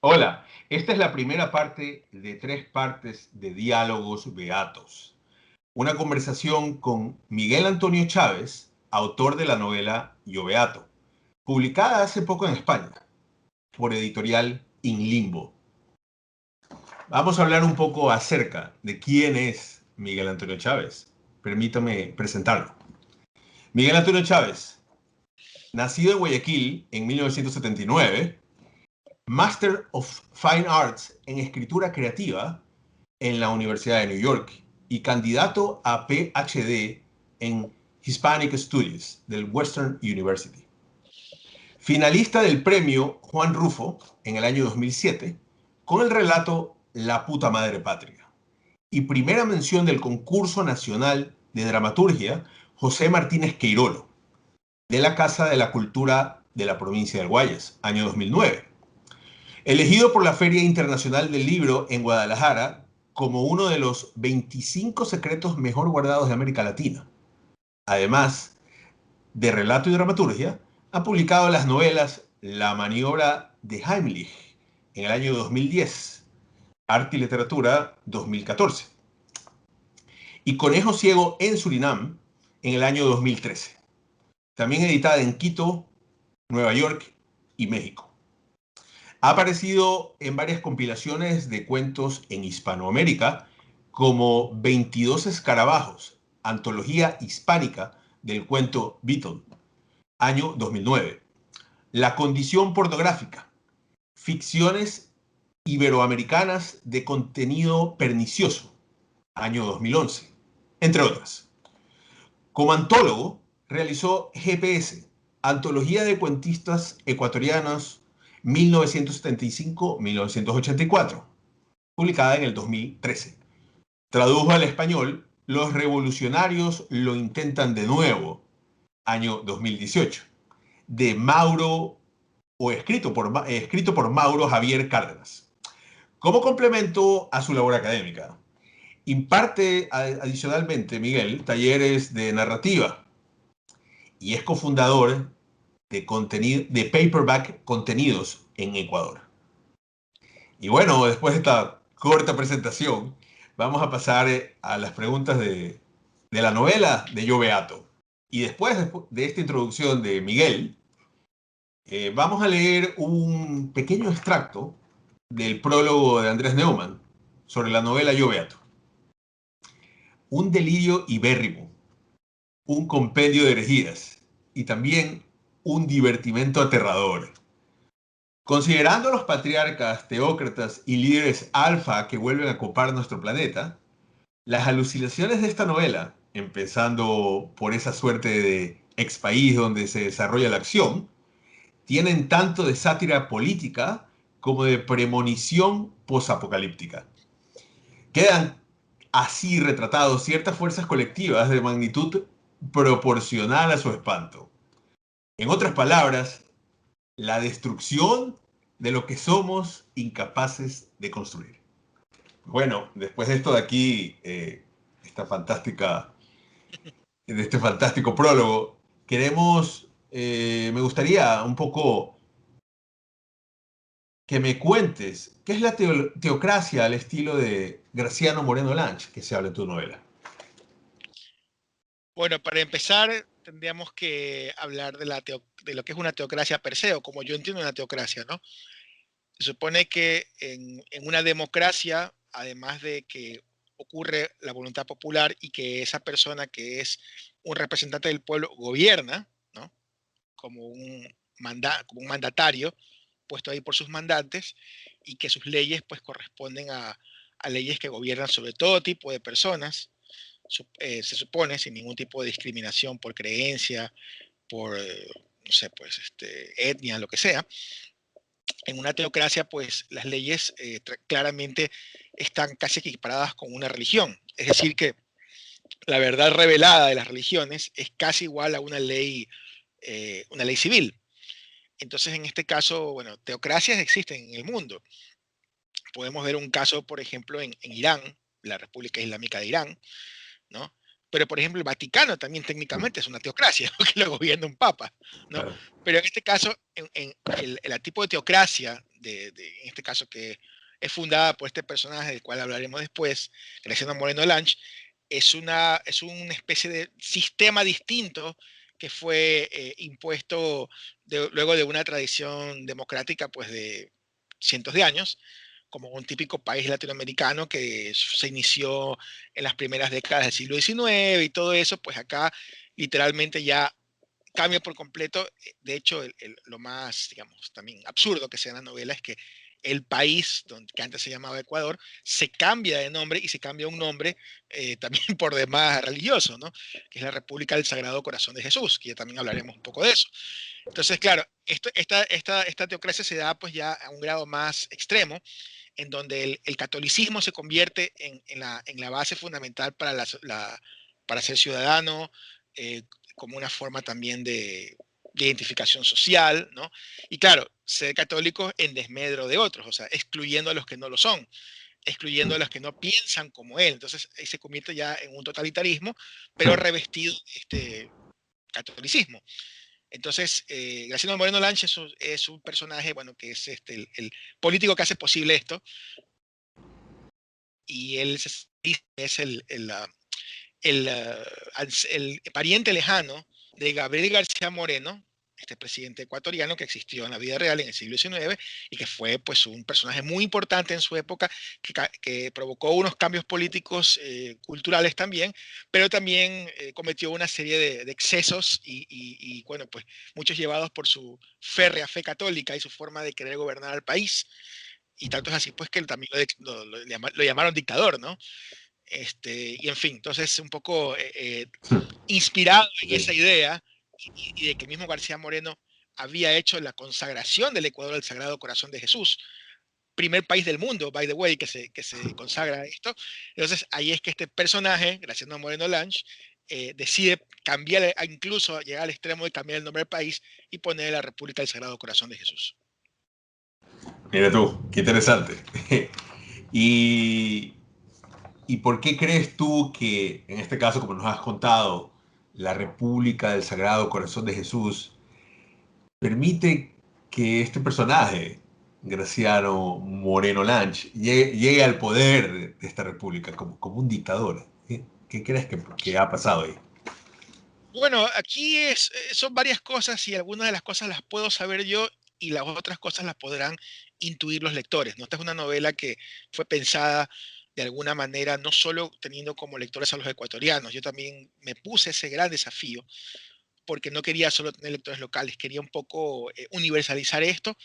Hola, esta es la primera parte de 3 partes de Diálogos Beatos, una conversación con Miguel Antonio Chávez, autor de la novela Yo Beato, publicada hace poco en España por editorial In Limbo. Vamos a hablar un poco acerca de quién es Miguel Antonio Chávez. Permítame presentarlo. Miguel Antonio Chávez, nacido en Guayaquil en 1979, Master of Fine Arts en escritura creativa en la Universidad de New York y candidato a PhD en Hispanic Studies del Western University. Finalista del premio Juan Rufo en el año 2007 con el relato La puta madre patria. Y primera mención del concurso nacional de dramaturgia José Martínez Queirolo de la Casa de la Cultura de la provincia del Guayas, año 2009. Elegido por la Feria Internacional del Libro en Guadalajara como uno de los 25 secretos mejor guardados de América Latina. Además de relato y dramaturgia, ha publicado las novelas La maniobra de Heimlich en el año 2010, Arte y Literatura 2014, y Conejo Ciego en Surinam en el año 2013. También editada en Quito, Nueva York y México. Ha aparecido en varias compilaciones de cuentos en Hispanoamérica, como 22 escarabajos, antología hispánica del cuento Beatle, año 2009. La condición pornográfica, ficciones iberoamericanas de contenido pernicioso, año 2011, entre otras. Como antólogo, realizó GPS, antología de cuentistas ecuatorianos 1975-1984, publicada en el 2013. Tradujo al español Los revolucionarios lo intentan de nuevo, año 2018, de Mauro, o escrito por Mauro Javier Cárdenas. Como complemento a su labor académica, imparte adicionalmente, Miguel, talleres de narrativa y es cofundador de Paperback Contenidos en Ecuador. Y bueno, después de esta corta presentación, vamos a pasar a las preguntas de la novela de Yo Beato. Y después de esta introducción de Miguel, vamos a leer un pequeño extracto del prólogo de Andrés Neumann sobre la novela Yo Beato. Un delirio ibérrimo, un compendio de herejías y también un divertimento aterrador. Considerando a los patriarcas, teócratas y líderes alfa que vuelven a copar nuestro planeta, las alucinaciones de esta novela, empezando por esa suerte de ex país donde se desarrolla la acción, tienen tanto de sátira política como de premonición posapocalíptica. Quedan así retratados ciertas fuerzas colectivas de magnitud proporcional a su espanto. En otras palabras, la destrucción de lo que somos incapaces de construir. Bueno, después de esto de aquí, de este fantástico prólogo, me gustaría un poco que me cuentes qué es la teocracia al estilo de Graciano Moreno Lange, que se habla en tu novela. Bueno, para empezar, tendríamos que hablar de lo que es una teocracia per se, o como yo entiendo una teocracia, ¿no? Se supone que en una democracia, además de que ocurre la voluntad popular y que esa persona que es un representante del pueblo gobierna, ¿no? Como un mandatario puesto ahí por sus mandantes y que sus leyes pues corresponden a leyes que gobiernan sobre todo tipo de personas, se supone, sin ningún tipo de discriminación por creencia, por, no sé, pues, etnia, lo que sea. En una teocracia, pues, las leyes claramente están casi equiparadas con una religión. Es decir, que la verdad revelada de las religiones es casi igual a una ley civil. Entonces, en este caso, bueno, teocracias existen en el mundo. Podemos ver un caso, por ejemplo, en Irán, la República Islámica de Irán, ¿no? Pero, por ejemplo, el Vaticano también técnicamente es una teocracia, porque lo gobierna un papa, ¿no? Claro. Pero en este caso, el tipo de teocracia en este caso, que es fundada por este personaje del cual hablaremos después, Graciano Moreno Lange, es una especie de sistema distinto que fue impuesto luego de una tradición democrática pues de cientos de años, como un típico país latinoamericano que se inició en las primeras décadas del siglo XIX y todo eso, pues acá literalmente ya cambia por completo. De hecho, lo más, digamos, también absurdo que sea en la novela es que el país, que antes se llamaba Ecuador, se cambia de nombre y se cambia un nombre también por demás religioso, ¿no? Que es la República del Sagrado Corazón de Jesús, que ya también hablaremos un poco de eso. Entonces, claro, esta teocracia se da pues ya a un grado más extremo, en donde el catolicismo se convierte en la base fundamental para ser ciudadano, eh, como una forma también de identificación social, ¿no? Y claro, ser católico en desmedro de otros, o sea, excluyendo a los que no lo son, excluyendo a los que no piensan como él. Entonces, ahí se convierte ya en un totalitarismo, pero revestido de este catolicismo. Entonces, Graciano Moreno Lange es un personaje, bueno, que es el político que hace posible esto, y él es el pariente lejano de Gabriel García Moreno, este presidente ecuatoriano que existió en la vida real en el siglo XIX y que fue pues un personaje muy importante en su época, que provocó unos cambios políticos, culturales también, pero también cometió una serie de excesos y, bueno, pues muchos llevados por su férrea fe católica y su forma de querer gobernar al país. Y tanto es así pues que también lo llamaron dictador, ¿no? Y en fin, entonces un poco inspirado en esa Okay. idea y de que el mismo García Moreno había hecho la consagración del Ecuador al Sagrado Corazón de Jesús, primer país del mundo, by the way, que se consagra a esto. Entonces ahí es que este personaje, Graciano Moreno Lange, decide cambiar, incluso llegar al extremo de cambiar el nombre del país y poner la República del Sagrado Corazón de Jesús. Mira tú, qué interesante. ¿Y, ¿Y por qué crees tú que, en este caso, como nos has contado, la República del Sagrado Corazón de Jesús permite que este personaje, Graciano Moreno Lange, llegue al poder de esta república como un dictador? ¿Qué crees que ha pasado ahí? Bueno, aquí son varias cosas y algunas de las cosas las puedo saber yo y las otras cosas las podrán intuir los lectores, ¿no? Esta es una novela que fue pensada de alguna manera, no solo teniendo como lectores a los ecuatorianos, yo también me puse ese gran desafío porque no quería solo tener lectores locales, quería un poco universalizar esto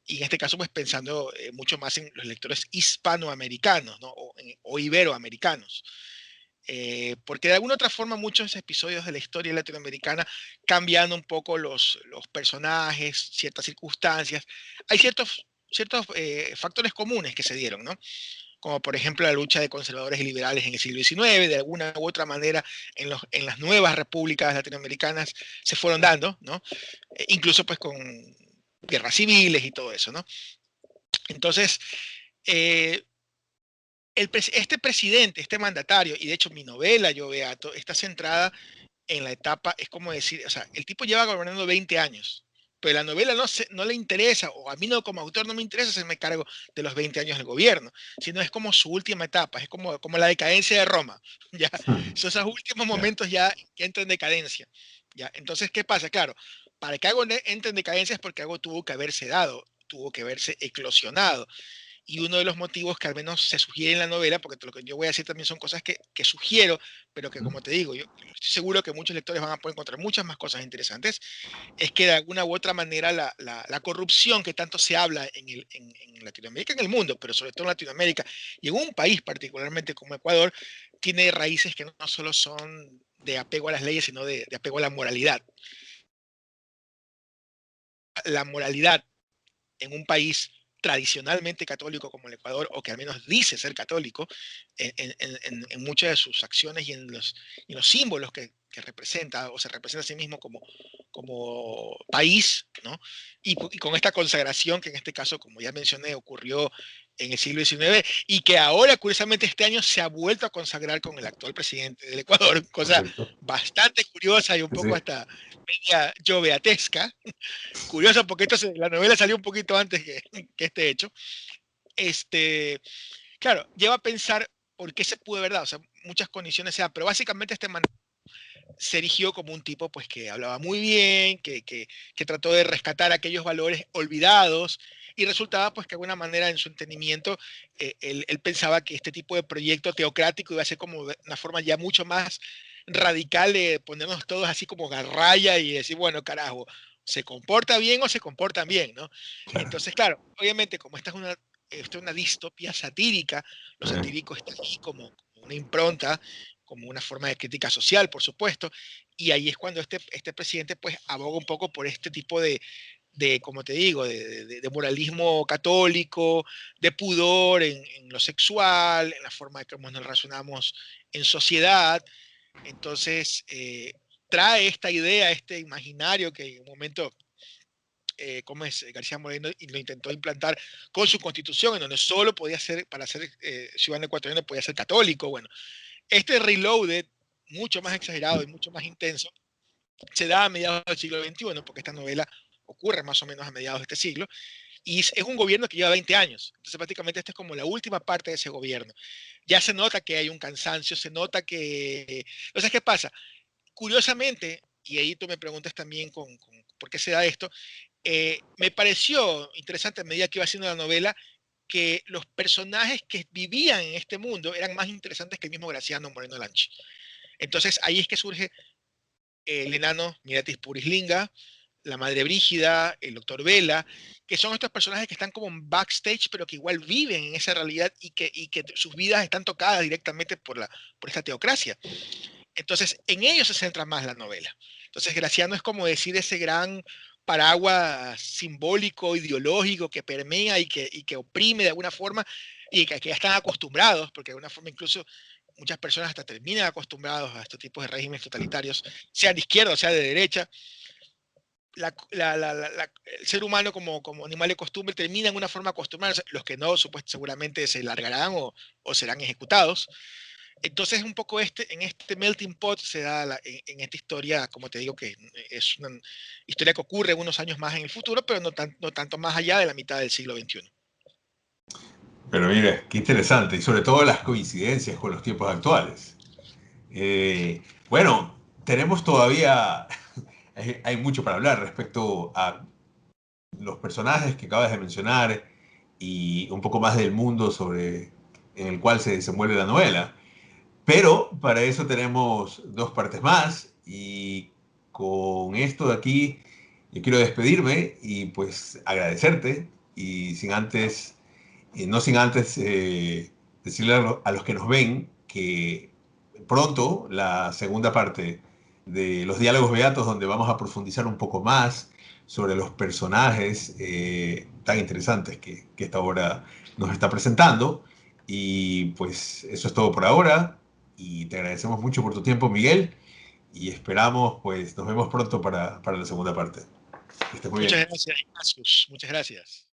y en este caso pues pensando mucho más en los lectores hispanoamericanos, ¿no? O iberoamericanos. Porque de alguna otra forma muchos episodios de la historia latinoamericana, cambiando un poco los personajes, ciertas circunstancias, hay ciertos factores comunes que se dieron, ¿no? Como por ejemplo la lucha de conservadores y liberales en el siglo XIX, de alguna u otra manera en las nuevas repúblicas latinoamericanas se fueron dando, ¿no? Incluso pues con guerras civiles y todo eso, ¿no? Entonces, eh, este presidente, este mandatario, y de hecho mi novela, Yo Beato, está centrada en la etapa, es como decir, o sea, el tipo lleva gobernando 20 años, pero la novela no le interesa, o a mí no, como autor no me interesa hacerme cargo de los 20 años del gobierno, sino es como su última etapa, es como la decadencia de Roma, ¿ya? Son esos últimos Ya. momentos ya que entra en decadencia, ¿ya? Entonces, ¿qué pasa? Claro, para que algo entre en decadencia es porque algo tuvo que haberse dado, tuvo que haberse eclosionado. Y uno de los motivos que al menos se sugiere en la novela, porque lo que yo voy a decir también son cosas que sugiero, pero que como te digo, yo estoy seguro que muchos lectores van a poder encontrar muchas más cosas interesantes, es que de alguna u otra manera la corrupción que tanto se habla en Latinoamérica, en el mundo, pero sobre todo en Latinoamérica y en un país particularmente como Ecuador, tiene raíces que no solo son de apego a las leyes, sino de apego a la moralidad. La moralidad en un país tradicionalmente católico como el Ecuador, o que al menos dice ser católico, en muchas de sus acciones y en los símbolos que representa o se representa a sí mismo como país, ¿no? Y con esta consagración que en este caso, como ya mencioné, ocurrió en el siglo XIX y que ahora, curiosamente, este año se ha vuelto a consagrar con el actual presidente del Ecuador, cosa Correcto. bastante curiosa y un Sí, poco sí. hasta media joveatesca. Curioso porque la novela salió un poquito antes que este hecho. Este, claro, lleva a pensar por qué se pudo, ¿verdad? O sea, muchas condiciones sea, pero básicamente este man se erigió como un tipo pues que hablaba muy bien, que trató de rescatar aquellos valores olvidados y resultaba pues que de alguna manera en su entendimiento él pensaba que este tipo de proyecto teocrático iba a ser como una forma ya mucho más radical de ponernos todos así como garraya y decir, bueno, carajo, se comporta bien o se comportan bien, ¿no? Claro. Entonces, claro, obviamente como esta es una distopía satírica, lo Eh, satírico está aquí como una impronta, como una forma de crítica social, por supuesto, y ahí es cuando este presidente pues aboga un poco por este tipo como te digo, de moralismo católico, de pudor en lo sexual, en la forma de cómo nos relacionamos en sociedad. Entonces, trae esta idea, este imaginario que en un momento, como es García Moreno, y lo intentó implantar con su constitución, en donde solo podía ser, para ser ciudadano ecuatoriano, podía ser católico. Bueno, este reloaded, mucho más exagerado y mucho más intenso, se da a mediados del siglo XXI, porque esta novela ocurre más o menos a mediados de este siglo, y es un gobierno que lleva 20 años. Entonces, prácticamente esta es como la última parte de ese gobierno. Ya se nota que hay un cansancio, se nota que... O sea, ¿qué pasa? Curiosamente, y ahí tú me preguntas también por qué se da esto, me pareció interesante a medida que iba haciendo la novela que los personajes que vivían en este mundo eran más interesantes que el mismo Graciano Moreno Lanchi. Entonces ahí es que surge el enano Miratis Purislinga, la Madre Brígida, el Doctor Vela, que son estos personajes que están como en backstage, pero que igual viven en esa realidad y que sus vidas están tocadas directamente por esta teocracia. Entonces, en ellos se centra más la novela. Entonces, Graciano es como decir ese gran paraguas simbólico, ideológico, que permea y que oprime de alguna forma y que ya están acostumbrados, porque de alguna forma incluso muchas personas hasta terminan acostumbrados a estos tipos de regímenes totalitarios, sea de izquierda o sea de derecha. El ser humano como animal de costumbre termina en una forma acostumbrada, los que no, seguramente se largarán o serán ejecutados. Entonces, un poco en este melting pot se da en esta historia, como te digo, que es una historia que ocurre unos años más en el futuro, pero no tanto más allá de la mitad del siglo XXI. Pero mira, qué interesante, y sobre todo las coincidencias con los tiempos actuales. Bueno, tenemos todavía, hay mucho para hablar respecto a los personajes que acabas de mencionar y un poco más del mundo en el cual se desenvuelve la novela. Pero para eso tenemos dos partes más y con esto de aquí yo quiero despedirme y pues agradecerte y no sin antes decirle a los que nos ven que pronto la segunda parte de los diálogos beatos donde vamos a profundizar un poco más sobre los personajes tan interesantes que esta obra nos está presentando. Y pues eso es todo por ahora y te agradecemos mucho por tu tiempo, Miguel, y esperamos, pues nos vemos pronto para la segunda parte. Que estés muy Muchas bien. gracias, Ignacius. Muchas gracias.